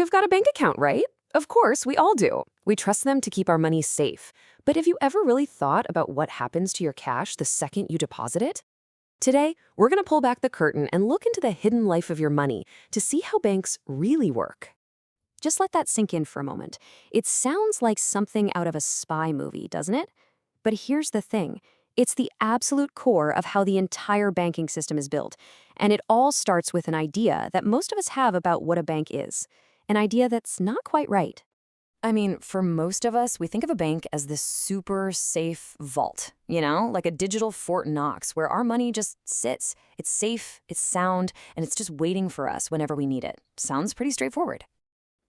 You've got a bank account, right? Of course, we all do. We trust them to keep our money safe. But have you ever really thought about what happens to your cash the second you deposit it? Today, we're going to pull back the curtain and look into the hidden life of your money to see how banks really work. Just let that sink in for a moment. It sounds like something out of a spy movie, doesn't it? But here's the thing. It's the absolute core of how the entire banking system is built. And it all starts with an idea that most of us have about what a bank is. An idea that's not quite right. I mean, for most of us, we think of a bank as this super safe vault, like a digital Fort Knox where our money just sits. It's safe, it's sound, and it's just waiting for us whenever we need it. Sounds pretty straightforward.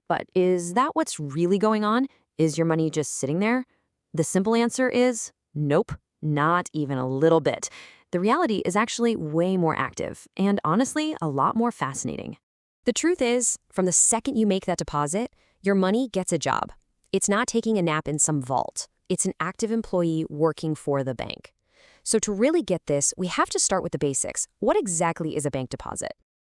But is that what's really going on? Is your money just sitting there? The simple answer is nope, not even a little bit. The reality is actually way more active and honestly, a lot more fascinating. The truth is, from the second you make that deposit, your money gets a job. It's not taking a nap in some vault. It's an active employee working for the bank. So to really get this, we have to start with the basics. What exactly is a bank deposit?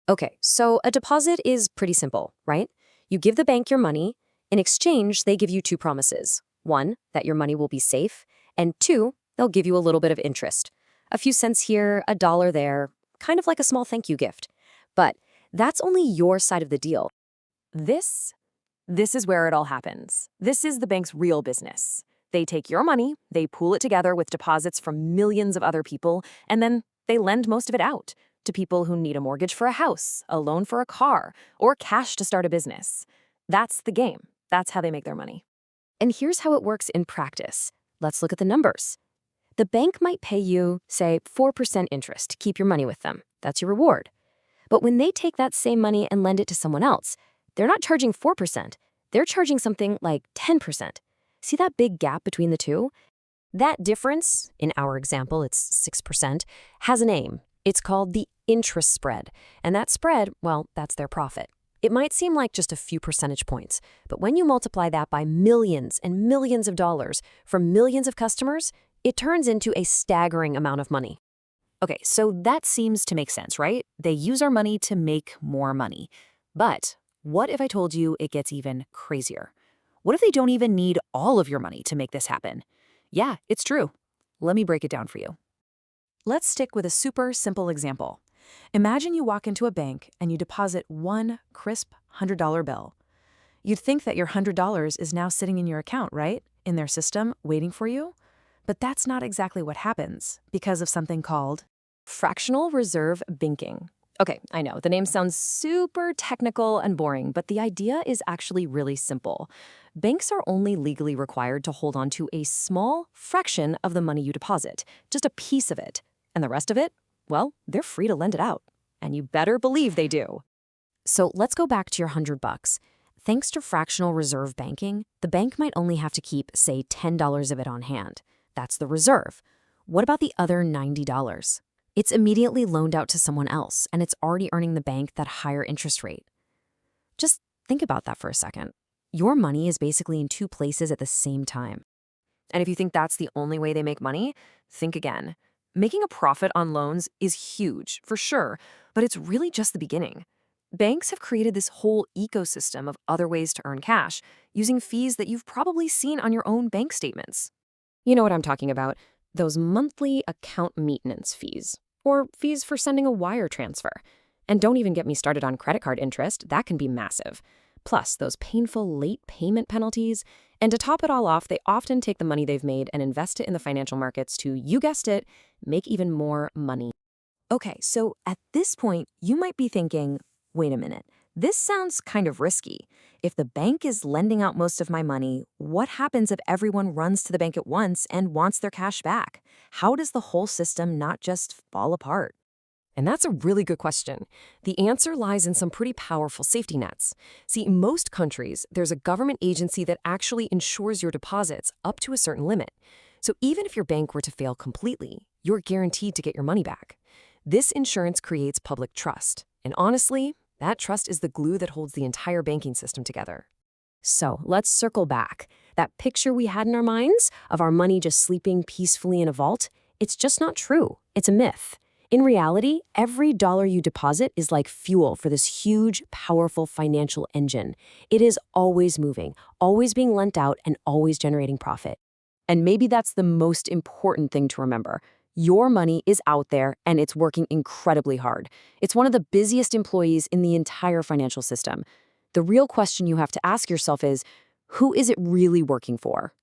Okay, so a deposit is pretty simple, right? You give the bank your money. In exchange, they give you two promises. One, that your money will be safe, and two, they'll give you a little bit of interest. A few cents here, a dollar there, kind of like a small thank you gift. But that's only your side of the deal. This is where it all happens. This is the bank's real business. They take your money, they pool it together with deposits from millions of other people, and then they lend most of it out to people who need a mortgage for a house, a loan for a car, or cash to start a business. That's the game. That's how they make their money. And here's how it works in practice. Let's look at the numbers. The bank might pay you, say, 4% interest to keep your money with them. That's your reward. But when they take that same money and lend it to someone else, they're not charging 4%. They're charging something like 10%. See that big gap between the two? That difference, in our example, it's 6%, has a name. It's called the interest spread. And that spread, well, that's their profit. It might seem like just a few percentage points, but when you multiply that by millions and millions of dollars from millions of customers, it turns into a staggering amount of money. Okay, so that seems to make sense, right? They use our money to make more money. But what if I told you it gets even crazier? What if they don't even need all of your money to make this happen? Yeah, it's true. Let me break it down for you. Let's stick with a super simple example. Imagine you walk into a bank and you deposit one crisp $100 bill. You'd think that your $100 is now sitting in your account, right? In their system, waiting for you? But that's not exactly what happens because of something called fractional reserve banking. Okay, I know, the name sounds super technical and boring, but the idea is actually really simple. Banks are only legally required to hold on to a small fraction of the money you deposit, just a piece of it. And the rest of it, well, they're free to lend it out. And you better believe they do. So let's go back to your $100. Thanks to fractional reserve banking, the bank might only have to keep, say, $10 of it on hand. That's the reserve. What about the other $90? It's immediately loaned out to someone else, and it's already earning the bank that higher interest rate. Just think about that for a second. Your money is basically in two places at the same time. And if you think that's the only way they make money, think again. Making a profit on loans is huge, for sure, but it's really just the beginning. Banks have created this whole ecosystem of other ways to earn cash, using fees that you've probably seen on your own bank statements. You know what I'm talking about, those monthly account maintenance fees, or fees for sending a wire transfer. And don't even get me started on credit card interest, that can be massive. Plus, those painful late payment penalties. And to top it all off, they often take the money they've made and invest it in the financial markets to, you guessed it, make even more money. Okay, so at this point, you might be thinking, wait a minute, this sounds kind of risky. If the bank is lending out most of my money, what happens if everyone runs to the bank at once and wants their cash back? How does the whole system not just fall apart? And that's a really good question. The answer lies in some pretty powerful safety nets. See, in most countries, there's a government agency that actually insures your deposits up to a certain limit. So even if your bank were to fail completely, you're guaranteed to get your money back. This insurance creates public trust. And honestly, that trust is the glue that holds the entire banking system together. So let's circle back. That picture we had in our minds of our money just sleeping peacefully in a vault, it's just not true. It's a myth. In reality, every dollar you deposit is like fuel for this huge, powerful financial engine. It is always moving, always being lent out, and always generating profit. And maybe that's the most important thing to remember. Your money is out there and it's working incredibly hard. It's one of the busiest employees in the entire financial system. The real question you have to ask yourself is, who is it really working for?